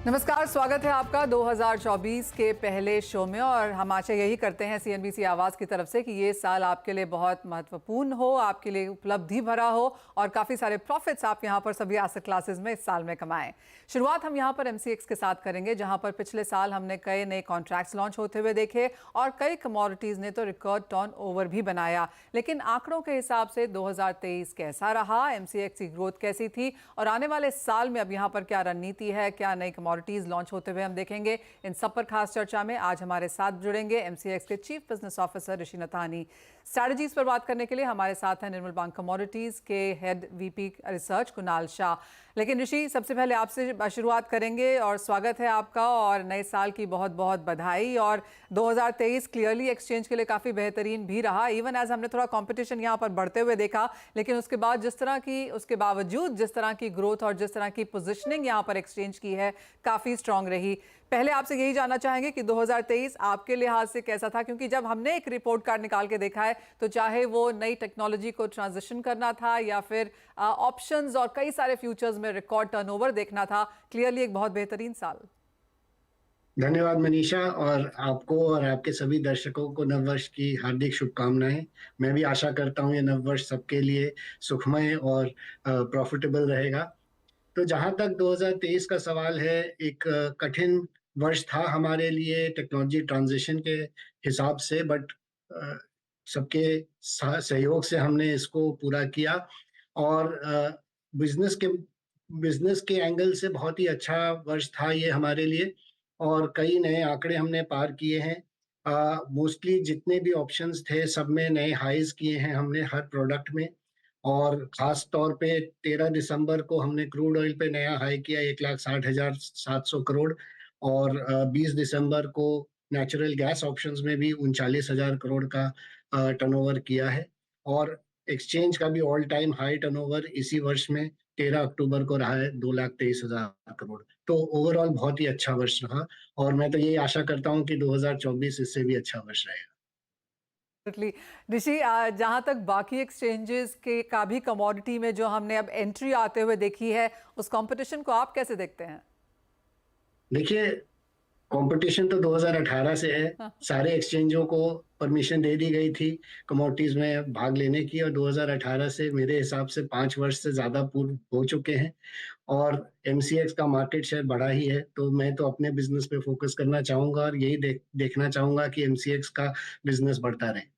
नमस्कार, स्वागत है आपका 2024 के पहले शो में। और हम आशा यही करते हैं सीएनबीसी आवाज़ की तरफ से कि ये साल आपके लिए बहुत महत्वपूर्ण हो, आपके लिए उपलब्धि भरा हो और काफ़ी सारे प्रॉफिट्स आप यहाँ पर सभी एसेट क्लासेस में इस साल में कमाएं। शुरुआत हम यहाँ पर एमसीएक्स के साथ करेंगे, जहाँ पर पिछले साल हमने कई नए कॉन्ट्रैक्ट्स लॉन्च होते हुए देखे और कई कमोडिटीज़ ने तो रिकॉर्ड टर्नओवर भी बनाया। लेकिन आंकड़ों के हिसाब से 2023 कैसा रहा, एमसीएक्स की ग्रोथ कैसी थी और आने वाले साल में अब यहाँ पर क्या रणनीति है, क्या नई कमोडिटीज लॉन्च होते हुए हम देखेंगे, इन सब पर खास चर्चा में आज हमारे साथ जुड़ेंगे एमसीएक्स के चीफ बिजनेस ऑफिसर ऋषि नथानी। स्ट्रैटेजीज पर बात करने के लिए हमारे साथ हैं निर्मल बैंक कमोडिटीज के head VP research Kunal Shah. लेकिन ऋषि, सबसे पहले आपसे शुरुआत करेंगे और स्वागत है आपका और नए साल की बहुत बहुत बधाई। और 2023 क्लियरली एक्सचेंज के लिए काफ़ी बेहतरीन भी रहा, इवन एज हमने थोड़ा कंपटीशन यहाँ पर बढ़ते हुए देखा, लेकिन उसके बावजूद जिस तरह की ग्रोथ और जिस तरह की पोजिशनिंग यहाँ पर एक्सचेंज की है काफ़ी स्ट्रांग रही। पहले आपसे यही जानना चाहेंगे कि 2023 आपके लिहाज से कैसा था, क्योंकि जब हमने एक रिपोर्ट कार्ड निकाल के देखा है तो चाहे वो नई टेक्नोलॉजी को ट्रांजिशन करना था या फिर ऑप्शंस और कई सारे फ्यूचर्स में रिकॉर्ड टर्नओवर देखना था, क्लियरली एक बहुत बेहतरीन साल। धन्यवाद मनीषा, और आपको और आपके सभी दर्शकों को नववर्ष की हार्दिक शुभकामनाएं। मैं भी आशा करता हूं ये नववर्ष सबके लिए सुखमय और प्रॉफिटेबल रहेगा। तो जहां तक 2023 का सवाल है, एक कठिन वर्ष था हमारे लिए टेक्नोलॉजी ट्रांजिशन के हिसाब से, बट सबके सहयोग से हमने इसको पूरा किया। और बिजनेस के एंगल से बहुत ही अच्छा वर्ष था ये हमारे लिए, और कई नए आंकड़े हमने पार किए हैं। मोस्टली जितने भी ऑप्शंस थे सब में नए हाईज किए हैं हमने हर प्रोडक्ट में। और खास तौर पे 13 दिसंबर को हमने क्रूड ऑयल पे नया हाई किया 1,60,700 करोड़, और 20 दिसंबर को नेचुरल गैस ऑप्शंस में भी 39,000 करोड़ का टर्नओवर किया है। और एक्सचेंज का भी ऑल टाइम हाई टर्नओवर इसी वर्ष में 13 अक्टूबर को रहा है 2,23,000 करोड़। तो ओवरऑल बहुत ही अच्छा वर्ष रहा, और मैं तो यही आशा करता हूँ कि 2024 इससे भी अच्छा वर्ष रहेगा। ऋषि, जहां तक बाकी एक्सचेंजेस के का भी कमोडिटी में जो हमने अब एंट्री आते हुए देखी है, उस कंपटीशन को आप कैसे देखते हैं? देखिए, कंपटीशन तो 2018 से है। हाँ। सारे एक्सचेंजों को परमिशन दे दी गई थी कमोडिटीज में भाग लेने की, और 2018 से मेरे हिसाब से 5 वर्ष से ज्यादा पूर्व हो चुके हैं, और एमसीएक्स का मार्केट शेयर बढ़ा ही है। तो मैं तो अपने बिजनेस पे फोकस करना चाहूंगा और यही देखना चाहूंगा कि एमसीएक्स का बिजनेस बढ़ता रहे।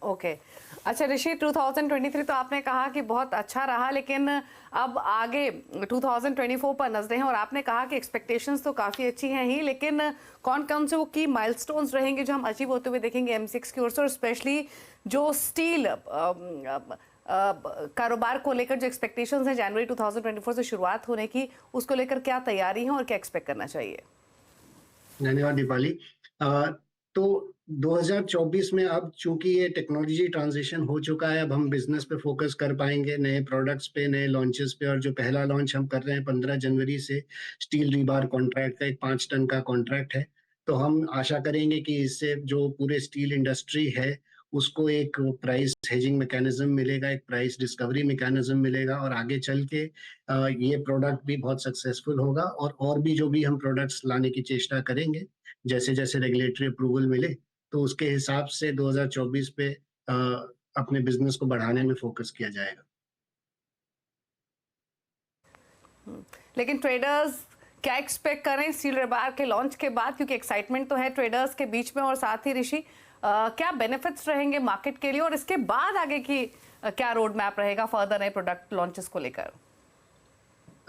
ओके। अच्छा ऋषि, 2023 तो आपने कहा कि बहुत अच्छा रहा, लेकिन अब आगे 2024 पर नजरें हैं और आपने कहा कि एक्सपेक्टेशंस तो काफ़ी अच्छी हैं ही, लेकिन कौन कौन से वो की माइलस्टोन्स रहेंगे जो हम अचीव होते हुए देखेंगे एमसीएक्स की ओर से, और स्पेशली जो स्टील कारोबार को लेकर जो एक्सपेक्टेशंस हैं जनवरी 2024 से शुरुआत होने की, उसको लेकर क्या तैयारी है और क्या एक्सपेक्ट करना चाहिए? धन्यवाद दीपाली। तो 2024 में अब चूंकि ये टेक्नोलॉजी ट्रांजिशन हो चुका है, अब हम बिजनेस पे फोकस कर पाएंगे, नए प्रोडक्ट्स पे, नए लॉन्चेस पे। और जो पहला लॉन्च हम कर रहे हैं 15 जनवरी से, स्टील रीबार कॉन्ट्रैक्ट का एक 5 टन का कॉन्ट्रैक्ट है। तो हम आशा करेंगे कि इससे जो पूरे स्टील इंडस्ट्री है उसको एक प्राइस हेजिंग मैकेनिज्म मिलेगा, एक प्राइस डिस्कवरी मैकेनिज्म मिलेगा, और आगे चल के ये प्रोडक्ट भी बहुत सक्सेसफुल होगा। और भी जो भी हम प्रोडक्ट्स लाने की चेष्टा करेंगे, जैसे जैसे रेगुलेटरी अप्रूवल मिले, तो उसके हिसाब से 2024 पे अपने बिजनेस को बढ़ाने में फोकस किया जाएगा। लेकिन ट्रेडर्स क्या एक्सपेक्ट करें स्टील रिबार के लॉन्च के बाद, क्योंकि एक्साइटमेंट तो है ट्रेडर्स के बीच में, और साथ ही ऋषि क्या बेनिफिट्स रहेंगे मार्केट के लिए, और इसके बाद आगे की क्या रोड मैप रहेगा फर्दर नए प्रोडक्ट लॉन्चेस को लेकर?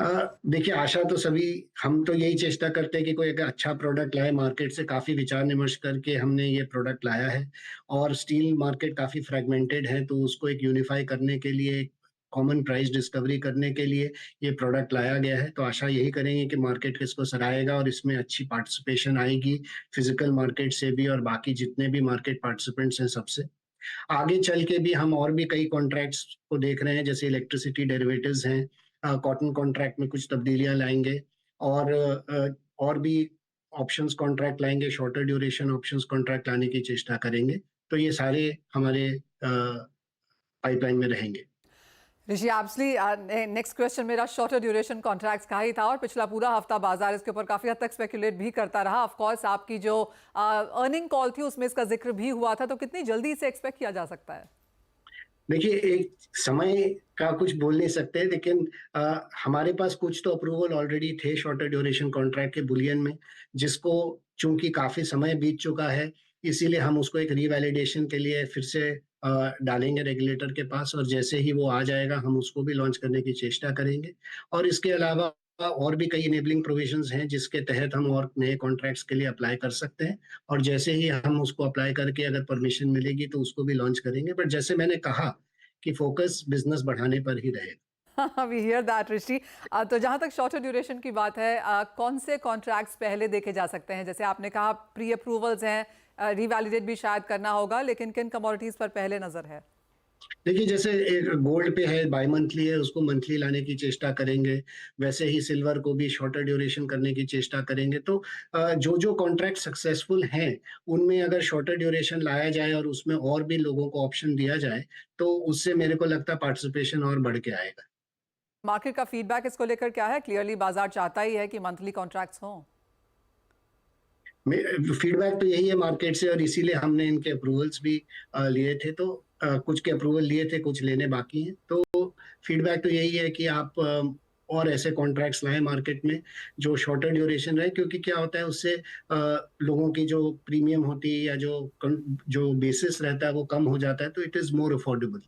देखिए, आशा तो सभी, हम तो यही चेष्टा करते हैं कि कोई एक अच्छा प्रोडक्ट लाए मार्केट से। काफी विचार विमर्श करके हमने ये प्रोडक्ट लाया है, और स्टील मार्केट काफी फ्रेगमेंटेड है, तो उसको एक यूनिफाई करने के लिए, कॉमन प्राइस डिस्कवरी करने के लिए ये प्रोडक्ट लाया गया है। तो आशा यही करेंगे कि मार्केट इसको सराहेगा और इसमें अच्छी पार्टिसिपेशन आएगी, फिजिकल मार्केट से भी और बाकी जितने भी मार्केट पार्टिसिपेंट्स हैं सबसे। आगे चल के भी हम और भी कई कॉन्ट्रैक्ट्स को देख रहे हैं, जैसे इलेक्ट्रिसिटी डेरिवेटिव्स हैं, कॉटन कॉन्ट्रैक्ट में कुछ तब्दीलियां लाएंगे, और भी ऑप्शंस कॉन्ट्रैक्ट लाएंगे, शॉर्टर ड्यूरेशन ऑप्शंस कॉन्ट्रैक्ट लाने की चेष्टा करेंगे। तो ये सारे हमारे पाइपलाइन में रहेंगे। ऋषि एब्सली नेक्स्ट क्वेश्चन मेरा शॉर्टर ड्यूरेशन कॉन्ट्रैक्ट्स का ही था और पिछला पूरा हफ्ता बाजार इसके ऊपर काफी हद तक स्पेकुलेट भी करता रहा। ऑफ कोर्स आपकी जो अर्निंग कॉल थी उसमें इसका जिक्र भी हुआ था, तो कितनी जल्दी इसे एक्सपेक्ट किया जा सकता है? देखिए, एक समय का कुछ बोल नहीं सकते, लेकिन हमारे पास कुछ तो अप्रूवल ऑलरेडी थे शॉर्टर ड्यूरेशन कॉन्ट्रैक्ट के बुलियन में, जिसको चूंकि काफी समय बीत चुका है, इसीलिए हम उसको एक रीवैलिडेशन के लिए फिर से डालेंगे रेगुलेटर के पास, और जैसे ही वो आ जाएगा हम उसको भी लॉन्च करने की चेष्टा करेंगे। और इसके अलावा और भी कई इनेबलिंग प्रोविजंस हैं जिसके तहत हम और नए कॉन्ट्रैक्ट्स के लिए अप्लाई कर सकते हैं, और जैसे ही हम उसको अप्लाई करके अगर परमिशन मिलेगी तो उसको भी लॉन्च करेंगे। बट जैसे मैंने कहा कि फोकस बिजनेस बढ़ाने पर ही रहेगा। वी हियर दैट ऋषि। तो जहां तक शॉर्टर ड्यूरेशन की बात है, कौन से कॉन्ट्रैक्ट्स पहले देखे जा सकते हैं? जैसे आपने कहा प्री अप्रूवल्स हैं, रिवैलिडेट भी शायद करना होगा, लेकिन किन कमोडिटीज पर पहले नजर है? देखिए, जैसे एक गोल्ड पे है, बाई मंथली है, उसको मंथली लाने की चेष्टा करेंगे। वैसे ही सिल्वर को भी शॉर्टर ड्यूरेशन करने की चेष्टा करेंगे। तो जो जो कॉन्ट्रैक्ट सक्सेसफुल हैं उनमें अगर शॉर्टर ड्यूरेशन लाया जाए और उसमें और भी लोगों को ऑप्शन दिया जाए, तो उससे मेरे को लगता है पार्टिसिपेशन और बढ़ के आएगा। मार्केट का फीडबैक इसको लेकर क्या है? क्लियरली बाजार चाहता ही है कि मंथली कॉन्ट्रैक्ट्स हों। फीडबैक तो यही है मार्केट से, और इसीलिए हमने इनके अप्रूवल्स भी लिए थे। तो कुछ के अप्रूवल लिए थे, कुछ लेने बाकी हैं। तो फीडबैक तो यही है कि आप और ऐसे कॉन्ट्रैक्ट्स लाएं मार्केट में जो शॉर्टर ड्यूरेशन रहे, क्योंकि क्या होता है उससे लोगों की जो प्रीमियम होती है या जो बेसिस रहता है वो कम हो जाता है, तो it is more affordable.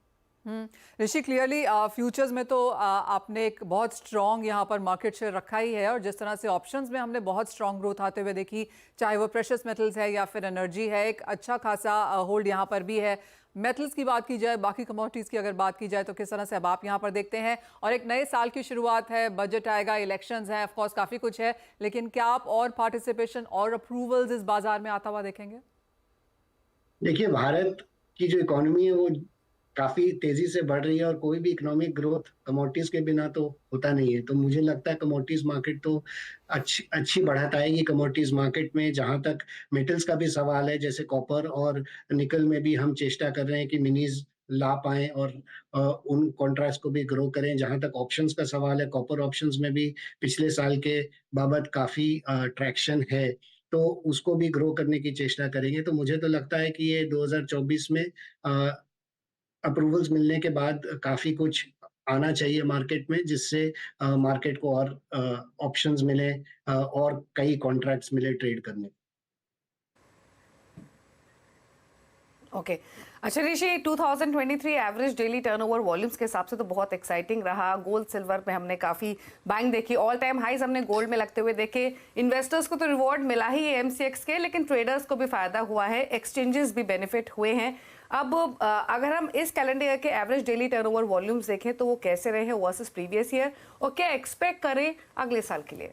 Rishi, clearly futures में तो आपने एक बहुत स्ट्रॉन्ग यहाँ पर मार्केट शेयर रखा ही है, और जिस तरह से ऑप्शंस में हमने बहुत स्ट्रॉन्ग ग्रोथ आते हुए देखी, चाहे वो प्रेशियस मेटल्स है या फिर एनर्जी है, एक अच्छा खासा होल्ड यहाँ पर भी है। मेटल्स की बात की जाए, बाकी कमोडिटीज़ की अगर बात की जाए, तो किस तरह से अब आप यहाँ पर देखते हैं? और एक नए साल की शुरुआत है, बजट आएगा, इलेक्शंस हैं, ऑफकोर्स काफ़ी कुछ है, लेकिन क्या आप और पार्टिसिपेशन और अप्रूवल्स इस बाजार में आता हुआ देखेंगे? देखिए, भारत की जो इकोनॉमी है वो काफी तेजी से बढ़ रही है, और कोई भी इकोनॉमिक ग्रोथ कमोडिटीज के बिना तो होता नहीं है। तो मुझे लगता है कमोडिटीज मार्केट तो अच्छी अच्छी बढ़त आएगी कमोडिटीज मार्केट में। जहां तक मेटल्स का भी सवाल है, जैसे कॉपर और निकल में भी हम चेष्टा कर रहे हैं कि मिनीज ला पाए और उन कॉन्ट्रैक्ट्स को भी ग्रो करें। जहां तक ऑप्शंस का सवाल है, कॉपर ऑप्शंस में भी पिछले साल के बाबत काफी ट्रैक्शन है, तो उसको भी ग्रो करने की चेष्टा करेंगे। तो मुझे तो लगता है कि ये 2024 में अप्रूवल्स मिलने के बाद काफी कुछ आना चाहिए मार्केट में, जिससे मार्केट को और ऑप्शंस मिले, और कई कॉन्ट्रैक्ट्स मिले ट्रेड करने। ओके अच्छा ऋषि, 2023 एवरेज डेली टर्नओवर वॉल्यूम्स के हिसाब से तो बहुत एक्साइटिंग रहा। गोल्ड सिल्वर में हमने काफी बाइंग देखी, ऑल टाइम हाईज हमने गोल्ड में लगते हुए देखे। इन्वेस्टर्स को तो रिवॉर्ड मिला ही है एमसीएक्स के, लेकिन ट्रेडर्स को भी फायदा हुआ है, एक्सचेंजेस भी बेनिफिट हुए हैं। अब अगर हम इस कैलेंडर ईयर के एवरेज डेली टर्नओवर वॉल्यूम्स देखें तो वो कैसे रहे हैं वर्सेस प्रीवियस ईयर, और क्या एक्सपेक्ट करें अगले साल के लिए?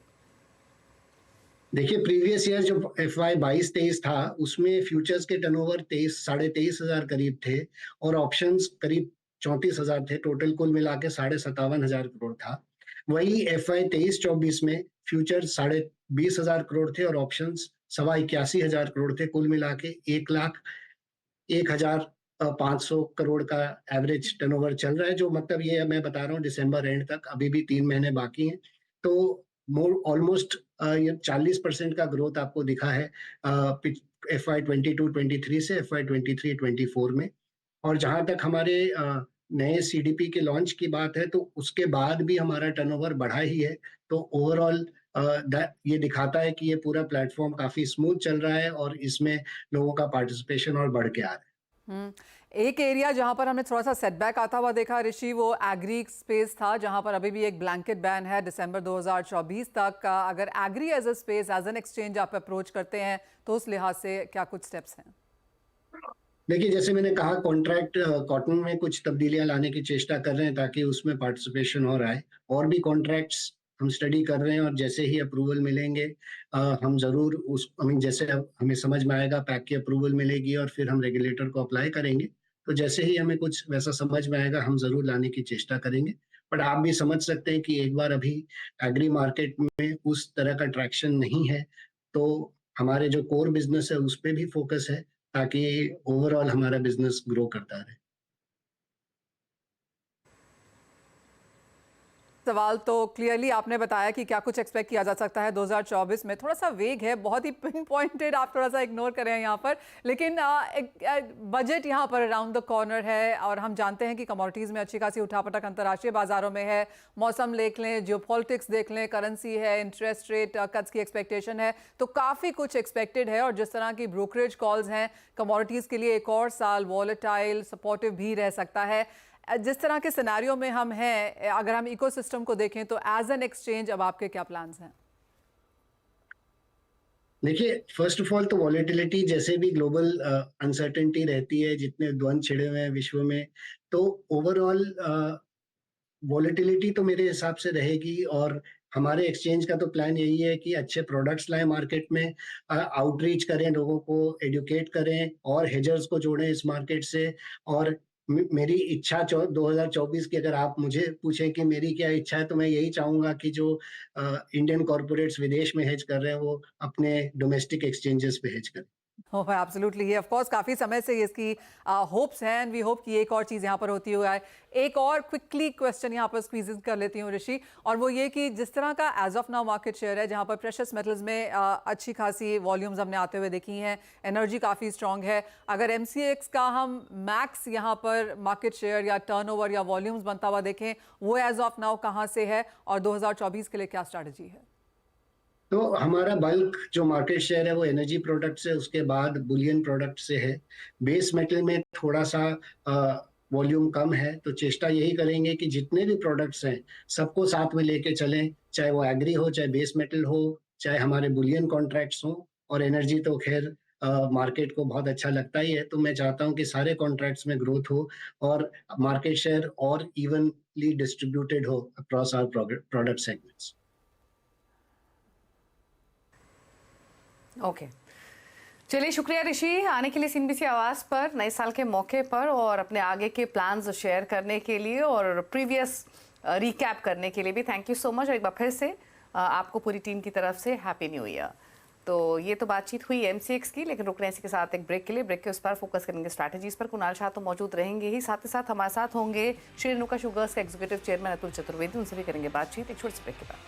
देखिए, प्रीवियस ईयर जो FY 22-23 था उसमें फ्यूचर्स के टर्नओवर 23,500 करीब थे, और ऑप्शंस करीब 34,000 थे। टोटल कुल मिला के 57,500 करोड़ था। वही FY 23-24 में फ्यूचर्स 20,500 करोड़ थे और ऑप्शंस 81,500 करोड़ थे। कुल मिला के 1,01,500 करोड़ का एवरेज टर्नओवर चल रहा है, जो मतलब ये मैं बता रहा हूँ दिसंबर एंड तक, अभी भी 3 महीने बाकी हैं। तो मोर ऑलमोस्ट ये 40% का ग्रोथ आपको दिखा है FY 22-23 से FY 23-24 में। और जहां तक हमारे नए CDP के लॉन्च की बात है, तो उसके बाद भी हमारा टर्नओवर बढ़ा ही है। तो ओवरऑल ये दिखाता है कि ये पूरा प्लेटफॉर्म काफी स्मूथ चल रहा है, और इसमें लोगों का पार्टिसिपेशन और बढ़ के आ रहा है। एक एरिया जहां पर हमने थोड़ा सा सेटबैक आता हुआ देखा ऋषि, वो एग्री स्पेस था, जहां पर अभी भी एक ब्लैंकेट बैन है दिसंबर 2024 तक। अगर agri as a space, as an exchange आप अप्रोच करते हैं, तो उस लिहाज से क्या कुछ स्टेप्स हैं? देखिए, जैसे मैंने कहा, कॉन्ट्रैक्ट कॉटन में कुछ तब्दीलियां लाने की चेष्टा कर रहे हैं ताकि उसमें पार्टिसिपेशन और आए। और भी कॉन्ट्रैक्ट्स हम स्टडी कर रहे हैं, और जैसे ही अप्रूवल मिलेंगे हम जरूर उस जैसे हमें समझ में आएगा, पैक की अप्रूवल मिलेगी और फिर हम रेगुलेटर को अप्लाई करेंगे। तो जैसे ही हमें कुछ वैसा समझ में आएगा हम जरूर लाने की चेष्टा करेंगे। बट आप भी समझ सकते हैं कि एक बार अभी एग्री मार्केट में उस तरह का ट्रैक्शन नहीं है, तो हमारे जो कोर बिजनेस है उस पर भी फोकस है, ताकि ओवरऑल हमारा बिजनेस ग्रो करता रहे। सवाल तो क्लियरली आपने बताया कि क्या कुछ एक्सपेक्ट किया जा सकता है 2024 में। थोड़ा सा वेग है, बहुत ही पिन पॉइंटेड, आप थोड़ा सा इग्नोर करें यहाँ पर। लेकिन बजट यहाँ पर अराउंड द कॉर्नर है और हम जानते हैं कि कमोडिटीज़ में अच्छी खासी उठापटक अंतर्राष्ट्रीय बाजारों में है। मौसम देख लें, जियोपॉलिटिक्स देख लें, करेंसी है, इंटरेस्ट रेट कट्स की एक्सपेक्टेशन है, तो काफ़ी कुछ एक्सपेक्टेड है। और जिस तरह की ब्रोकरेज कॉल्स हैं कमोडिटीज़ के लिए, एक और साल वॉलेटाइल सपोर्टिव भी रह सकता है। जिस तरह के सिनेरियो में हम हैं, अगर हम इकोसिस्टम को देखें तो एज एन एक्सचेंज अब आपके क्या प्लान्स हैं? देखिए, फर्स्ट ऑफ ऑल तो वॉलेटिलिटी, जैसे भी ग्लोबल अनसर्टेनिटी रहती है, जितने द्वंद्व छिड़े हुए हैं विश्व में, तो ओवरऑल वॉलेटिलिटी तो मेरे हिसाब से रहेगी। और हमारे एक्सचेंज का तो प्लान यही है कि अच्छे प्रोडक्ट्स लाएं मार्केट में, आउटरीच करें, लोगों को एडुकेट करें और हेजर्स को जोड़ें इस मार्केट से। और मेरी इच्छा 2024 की, अगर आप मुझे पूछें कि मेरी क्या इच्छा है, तो मैं यही चाहूंगा कि जो इंडियन कॉर्पोरेट्स विदेश में हेज कर रहे हैं वो अपने डोमेस्टिक एक्सचेंजेस पे हेज करें। ओह एब्सोल्युटली, ऑफ कोर्स काफ़ी समय से इसकी होप्स हैं एंड वी होप कि एक और चीज़ यहाँ पर होती हुआ है। एक और क्विकली क्वेश्चन यहाँ पर स्क्वीज कर लेती हूँ ऋषि, और वो ये कि जिस तरह का as of now market share है, जहाँ पर प्रेशियस मेटल्स में अच्छी खासी वॉल्यूम्स हमने आते हुए देखी हैं, एनर्जी काफ़ी स्ट्रॉन्ग है, अगर एमसीएक्स का हम मैक्स यहाँ पर मार्केट शेयर या टर्नओवर या वॉल्यूम्स बनता हुआ देखें, वो एज ऑफ नाउ कहाँ से है और 2024 के लिए क्या स्ट्रैटेजी है? तो हमारा बल्क जो मार्केट शेयर है वो एनर्जी प्रोडक्ट से, उसके बाद बुलियन प्रोडक्ट से है। बेस मेटल में थोड़ा सा वॉल्यूम कम है, तो चेष्टा यही करेंगे कि जितने भी प्रोडक्ट्स हैं सबको साथ में लेके चलें, चाहे वो एग्री हो, चाहे बेस मेटल हो, चाहे हमारे बुलियन कॉन्ट्रैक्ट्स हो। और एनर्जी तो खैर मार्केट को बहुत अच्छा लगता ही है, तो मैं चाहता हूं कि सारे कॉन्ट्रैक्ट्स में ग्रोथ हो और मार्केट शेयर और इवनली डिस्ट्रीब्यूटेड हो across our product segments. Okay, चलिए शुक्रिया ऋषि आने के लिए सीएनबीसी आवाज़ पर नए साल के मौके पर, और अपने आगे के प्लान्स शेयर करने के लिए और प्रीवियस रिकैप करने के लिए भी थैंक यू सो मच। एक बार फिर से आपको पूरी टीम की तरफ से हैप्पी न्यू ईयर। तो ये तो बातचीत हुई एमसीएक्स की, लेकिन रुकने इसी के साथ एक ब्रेक के लिए। ब्रेक के उस पर फोकस करेंगे स्ट्रैटेजीज पर। कुणाल शाह तो मौजूद रहेंगे ही, साथ ही साथ हमारे साथ होंगे श्री रेणुका शुगर्स के एग्जीक्यूटिव चेयरमैन अतुल चतुर्वेदी, उनसे भी करेंगे बातचीत एक छोटे से ब्रेक के बाद।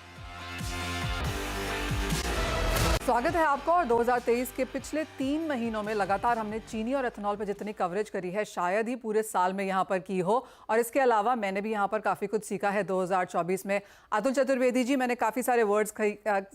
स्वागत है आपका। और 2023 के पिछले 3 महीनों में लगातार हमने चीनी और एथेनॉल पर जितनी कवरेज करी है शायद ही पूरे साल में यहाँ पर की हो। और इसके अलावा मैंने भी यहाँ पर काफ़ी कुछ सीखा है 2024 में। अतुल चतुर्वेदी जी, मैंने काफ़ी सारे वर्ड्स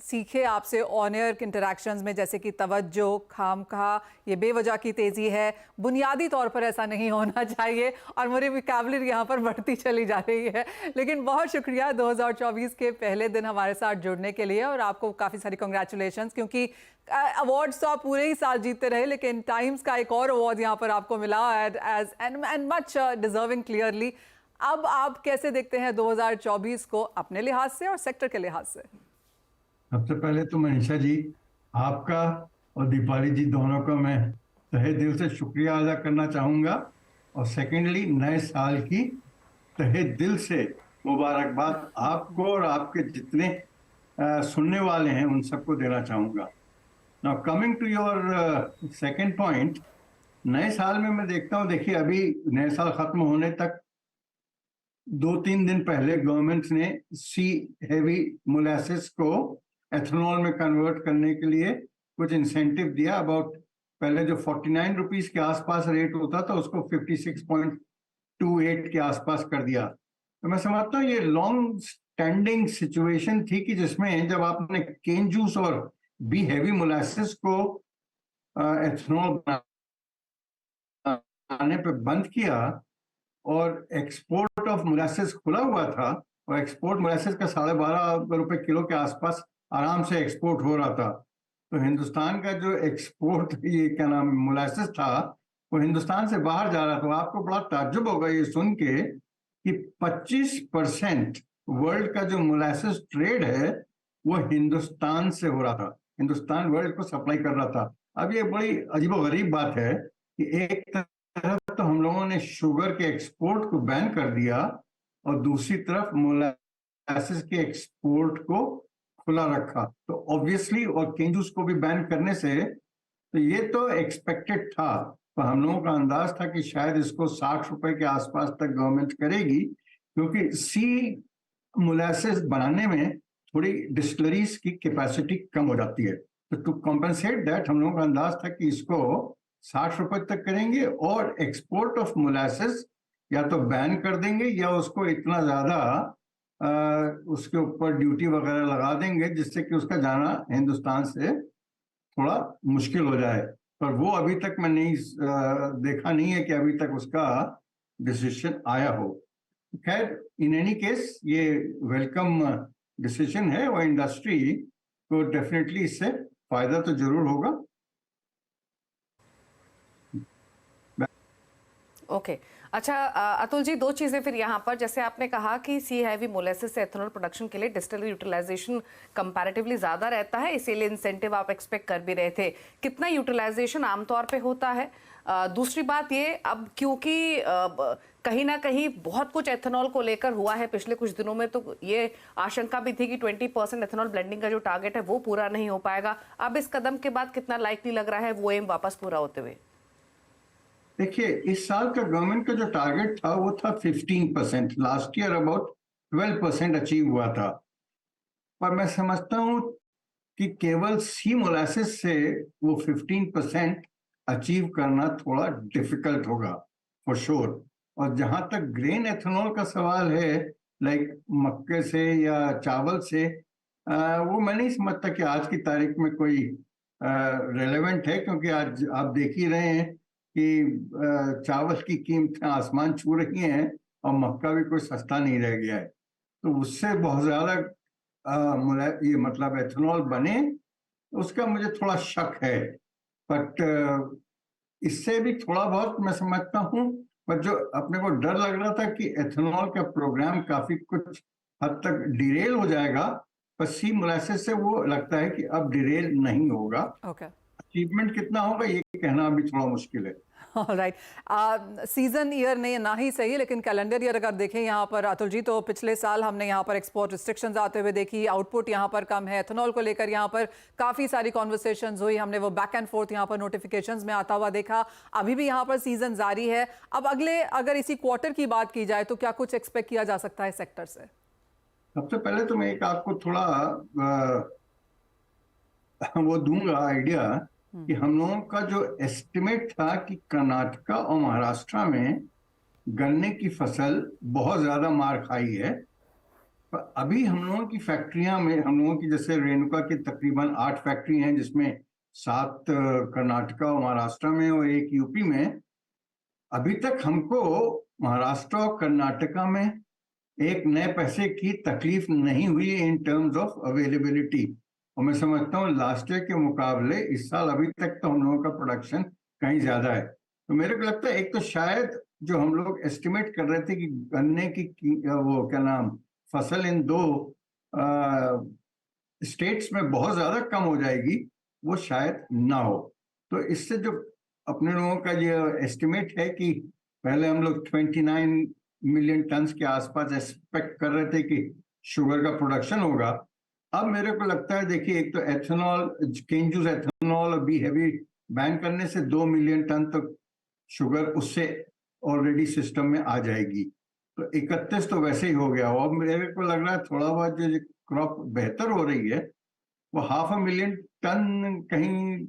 सीखे आपसे ऑन एयर इंटरेक्शंस में, जैसे कि तवज्जो, खामखा, ये बेवजह की तेज़ी है, बुनियादी तौर पर ऐसा नहीं होना चाहिए, और मेरी वोकैबुलरी यहाँ पर बढ़ती चली जा रही है। लेकिन बहुत शुक्रिया 2024 के पहले दिन हमारे साथ जुड़ने के लिए, और आपको काफ़ी सारी कॉन्ग्रेचुलेशन, क्योंकि अवार्ड्स तो आप पूरे ही साल जीतते रहे, लेकिन टाइम्स का एक और अवार्ड यहाँ पर आपको मिला एंड मच डिजर्विंग क्लियरली। अब आप कैसे देखते हैं 2024 को अपने लिहाज से और सेक्टर के लिहाज से? सबसे पहले तो मनीषा जी, आपका और दीपाली जी दोनों का मैं तहे दिल से शुक्रिया अदा करना चाहूँगा, और सेकेंडली नए साल की तहे दिल से मुबारकबाद आपको और आपके जितने सुनने वाले हैं उन सबको देना चाहूँगा। Now coming to your second point, नए साल में मैं देखता हूँ, देखिए अभी नए साल खत्म होने तक 2-3 दिन पहले गवर्नमेंट ने सी हेवी मोलासेस को एथेनॉल में कन्वर्ट करने के लिए कुछ इंसेंटिव दिया। अबाउट पहले जो 49 रुपीस के आसपास रेट होता था उसको 56.28 के आसपास कर दिया। तो मैं समझता हूँ ये लॉन्ग स्टैंडिंग सिचुएशन थी कि जिसमें जब आपने केन जूस और बी हेवी मोलासेस को एथेनॉल बनाने पे बंद किया और एक्सपोर्ट ऑफ मोलासेस खुला हुआ था, और एक्सपोर्ट मोलासेस का 12.5 रुपए किलो के आसपास आराम से एक्सपोर्ट हो रहा था। तो हिंदुस्तान का जो एक्सपोर्ट ये क्या नाम मोलासेस था वो हिंदुस्तान से बाहर जा रहा था। आपको बड़ा ताज्जुब होगा ये सुन के कि 25% वर्ल्ड का जो मोलासेस ट्रेड है वो हिंदुस्तान से हो रहा था, हिंदुस्तान वर्ल्ड को सप्लाई कर रहा था। अब ये बड़ी अजीबोगरीब बात है कि एक तरफ तो हम लोगों ने शुगर के एक्सपोर्ट को बैन कर दिया और दूसरी तरफ मोलासेस के एक्सपोर्ट को खुला रखा। तो ऑब्वियसली, और केन जूस को भी बैन करने से, तो ये तो एक्सपेक्टेड था। तो हम लोगों का अंदाज था कि शायद इसको 60 रुपए के आसपास तक गवर्नमेंट करेगी, क्योंकि सी मोलासेस बनाने में थोड़ी डिस्टिलरीज की कैपेसिटी कम हो जाती है। तो टू कॉम्पेंसेट दैट हम लोगों का अंदाज था कि इसको 60 रुपए तक करेंगे और एक्सपोर्ट ऑफ मोलासेस या तो बैन कर देंगे या उसको इतना ज्यादा उसके ऊपर ड्यूटी वगैरह लगा देंगे जिससे कि उसका जाना हिंदुस्तान से थोड़ा मुश्किल हो जाए। पर वो अभी तक मैं नहीं देखा नहीं है कि अभी तक उसका डिसीजन आया हो। खैर, इन एनी केस ये वेलकम डिसीजन है और इंडस्ट्री को डेफिनेटली इससे फायदा तो जरूर होगा। ओके अच्छा अतुल जी, दो चीज़ें फिर यहाँ पर, जैसे आपने कहा कि सी हैवी मोलेसिस से एथेनॉल प्रोडक्शन के लिए डिस्टिलरी यूटिलाइजेशन कंपैरेटिवली ज़्यादा रहता है, इसीलिए इंसेंटिव आप एक्सपेक्ट कर भी रहे थे। कितना यूटिलाइजेशन आमतौर पे होता है? दूसरी बात ये, अब क्योंकि कहीं ना कहीं बहुत कुछ एथेनॉल को लेकर हुआ है पिछले कुछ दिनों में, तो ये आशंका भी थी कि 20% एथेनॉल ब्लेंडिंग का जो टारगेट है वो पूरा नहीं हो पाएगा। अब इस कदम के बाद कितना लाइकली लग रहा है वो एम वापस पूरा होते हुए? देखिए, इस साल का गवर्नमेंट का जो टारगेट था वो था 15%। लास्ट ईयर अबाउट 12% अचीव हुआ था। पर मैं समझता हूँ कि केवल सी मोलासिस से वो 15% अचीव करना थोड़ा डिफिकल्ट होगा फॉर श्योर। और जहां तक ग्रेन एथेनॉल का सवाल है, लाइक मक्के से या चावल से, वो मैं नहीं समझता कि आज की तारीख में कोई रेलेवेंट है, क्योंकि आज आप देख ही रहे हैं कि चावल की कीमतें आसमान छू रही हैं और मक्का भी कोई सस्ता नहीं रह गया है। तो उससे बहुत ज्यादा ये मतलब एथेनॉल बने, उसका मुझे थोड़ा शक है। बट इससे भी थोड़ा बहुत मैं समझता हूँ। पर जो अपने को डर लग रहा था कि एथेनॉल का प्रोग्राम काफी कुछ हद तक डिरेल हो जाएगा, पर सी मोलासेस से वो लगता है कि अब डिरेल नहीं होगा। अचीवमेंट कितना होगा ये कहना अभी थोड़ा मुश्किल है। राइट, सीजन ईयर नहीं ना ही सही, लेकिन कैलेंडर ईयर अगर देखें यहाँ पर अतुल जी, तो पिछले साल हमने यहाँ पर एक्सपोर्ट रिस्ट्रिक्शंस आते हुए देखी, आउटपुट यहाँ पर कम है, एथेनॉल को लेकर यहाँ पर काफ़ी सारी कॉन्वर्सेशंस हुई, हमने वो बैक एंड फोर्थ यहाँ पर नोटिफिकेशंस में आता हुआ देखा। अभी भी यहाँ पर सीजन जारी है। अब अगले अगर इसी क्वार्टर की बात की जाए तो क्या कुछ एक्सपेक्ट किया जा सकता है सेक्टर से? सबसे पहले तो मैं एक आपको थोड़ा वो दूंगा आइडिया कि हम लोगों का जो एस्टिमेट था कि कर्नाटका और महाराष्ट्र में गन्ने की फसल बहुत ज्यादा मार खाई है। पर अभी हम लोगों की फैक्ट्रियां में, हम लोगों की जैसे रेणुका की तकरीबन 8 फैक्ट्री हैं, जिसमें 7 कर्नाटका और महाराष्ट्र में और 1 यूपी में। अभी तक हमको महाराष्ट्र और कर्नाटका में एक नए पैसे की तकलीफ नहीं हुई इन टर्म्स ऑफ अवेलेबिलिटी। और मैं समझता हूँ लास्ट ईयर के मुकाबले इस साल अभी तक तो हम लोगों का प्रोडक्शन कहीं ज्यादा है। तो मेरे को लगता है एक तो शायद जो हम लोग एस्टिमेट कर रहे थे कि गन्ने की वो क्या नाम फसल इन 2 स्टेट्स में बहुत ज्यादा कम हो जाएगी, वो शायद ना हो। तो इससे जो अपने लोगों का ये एस्टिमेट है कि पहले हम लोग 29 मिलियन टन के आसपास एक्सपेक्ट कर रहे थे कि शुगर का प्रोडक्शन होगा, अब मेरे को लगता है, देखिए, एक तो एथेनॉल, केन जूस एथेनॉल और बी हैवी बैन करने से 2 मिलियन टन तक शुगर उससे ऑलरेडी सिस्टम में आ जाएगी। तो 31 तो वैसे ही हो गया। और मेरे को लग रहा है थोड़ा बहुत जो क्रॉप बेहतर हो रही है वो 500,000 टन कहीं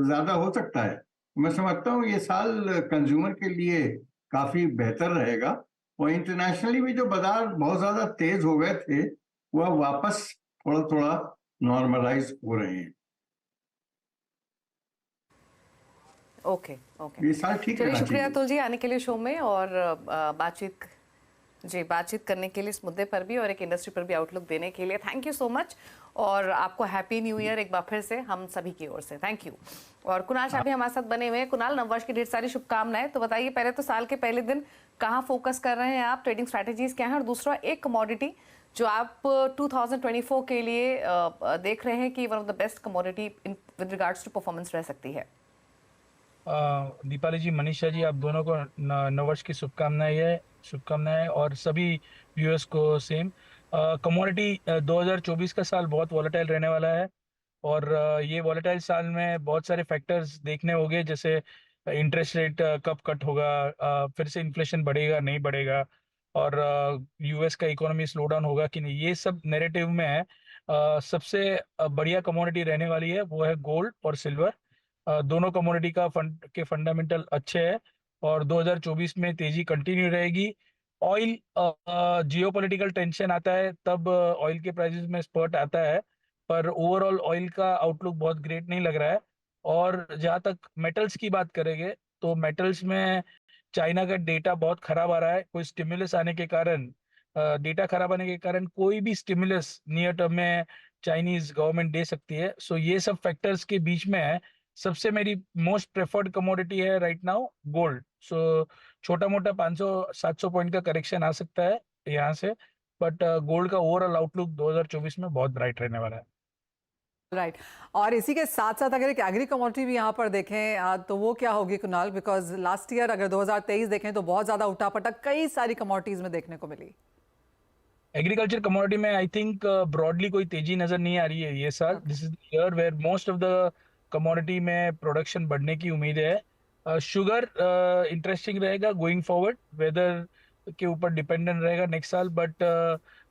ज्यादा हो सकता है। मैं समझता हूँ ये साल कंज्यूमर के लिए काफी बेहतर रहेगा। और इंटरनेशनली भी जो बाजार बहुत ज्यादा तेज हो गए थे वह वापस थोड़ा थोड़ा नॉर्मलाइज हो रहे हैं। ओके ये साल ठीक है। शुक्रिया अतुल जी आने के लिए शो में और बातचीत करने के लिए इस मुद्दे पर भी और एक इंडस्ट्री पर भी आउटलुक देने के लिए। थैंक यू सो मच और आपको हैप्पी न्यू ईयर एक बार फिर से हम सभी की ओर से। Thank you. और कुणाल शाह भी हमारे साथ बने हुए हैं। कुणाल, नववर्ष की ढेर सारी शुभकामनाएं। तो बताइए, पहले तो साल के पहले दिन कहाँ फोकस कर रहे हैं आप, ट्रेडिंग स्ट्रैटेजीज क्या है, और दूसरा एक कमोडिटी जो आप 2024 के लिए देख रहे हैं कि one of the best commodity with regards to performance रह सकती है। दीपाली जी, मनीषा जी, आप दोनों को नववर्ष की शुभकामनाएं और सभी व्यूअर्स को सेम। कमोडिटी 2024 का साल बहुत वॉलेटाइल रहने वाला है और ये वॉलेटाइल साल में बहुत सारे फैक्टर्स देखने होंगे, जैसे इंटरेस्ट रेट कब कट होगा, फिर से इन्फ्लेशन बढ़ेगा नहीं बढ़ेगा, और यूएस का इकोनॉमी स्लो डाउन होगा कि नहीं, ये सब नैरेटिव में है। सबसे बढ़िया कमोडिटी रहने वाली है वो है गोल्ड और सिल्वर। दोनों कमोडिटी का फंडामेंटल अच्छे हैं और 2024 में तेजी कंटिन्यू रहेगी। ऑयल, जियोपॉलिटिकल टेंशन आता है तब ऑयल के प्राइसेस में स्पर्ट आता है, पर ओवरऑल ऑयल का आउटलुक बहुत ग्रेट नहीं लग रहा है। और जहाँ तक मेटल्स की बात करेंगे तो मेटल्स में चाइना का डेटा बहुत खराब आ रहा है। कोई स्टिमुलस आने के कारण, डेटा खराब आने के कारण कोई भी स्टिमुलस नियर टर्म में चाइनीज गवर्नमेंट दे सकती है। सो ये सब फैक्टर्स के बीच में सबसे मेरी मोस्ट प्रेफर्ड कमोडिटी है राइट नाउ गोल्ड। सो छोटा मोटा 500-700 पॉइंट का करेक्शन आ सकता है यहाँ से, बट गोल्ड का ओवरऑल आउटलुक 2024 में बहुत ब्राइट रहने वाला है। राइट और इसी के साथ साथ अगर एक एग्री कमोडिटी भी यहाँ पर देखें तो वो क्या होगी कुणाल? बिकॉज लास्ट ईयर अगर 2023 देखें तो बहुत ज्यादा उठापटक कई सारी कमोडिटीज में देखने को मिली। एग्रीकल्चर कमोडिटी में आई थिंक ब्रॉडली कोई तेजी नजर नहीं आ रही है ये साल। This is the year where most of the commodity में प्रोडक्शन बढ़ने की उम्मीद है। शुगर इंटरेस्टिंग रहेगा गोइंग फॉरवर्ड, वेदर के ऊपर डिपेंडेंट रहेगा नेक्स्ट साल, बट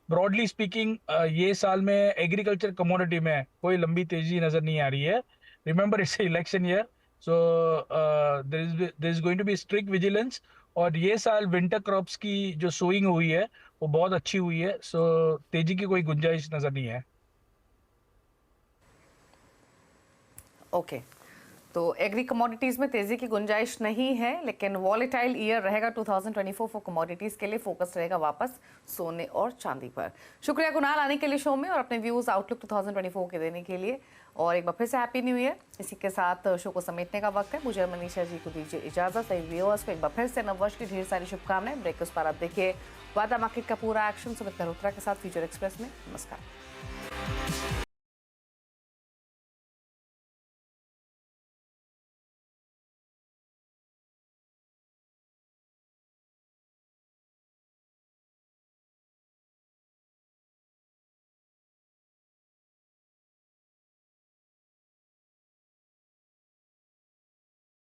ब्रॉडली स्पीकिंग ये साल में एग्रीकल्चर कमोडिटी में कोई लंबी तेजी नजर नहीं आ रही है। Remember it's election year, so there is going to be strict vigilance. और ये साल विंटर क्रॉप्स की जो सोइंग हुई है वो बहुत अच्छी हुई है, सो तेजी की कोई गुंजाइश नजर नहीं है। ओके तो एग्री कमोडिटीज में तेजी की गुंजाइश नहीं है, लेकिन वॉलेटाइल ईयर रहेगा 2024 फॉर कमोडिटीज के लिए। फोकस रहेगा वापस सोने और चांदी पर। शुक्रिया कुणाल आने के लिए शो में और अपने व्यूज आउटलुक 2024 के देने के लिए। और एक बार फिर से हैप्पी न्यू ईयर। इसी के साथ शो को समेटने का वक्त है। मुझे मनीषा जी को दीजिए इजाजत। सही व्यूअर्स को एक बार फिर से नववर्ष की ढेर सारी शुभकामनाएं। ब्रेक उस पर आप देखिए वादा मार्केट का पूरा एक्शन सुमित मल्होत्रा के साथ फ्यूचर एक्सप्रेस में। नमस्कार।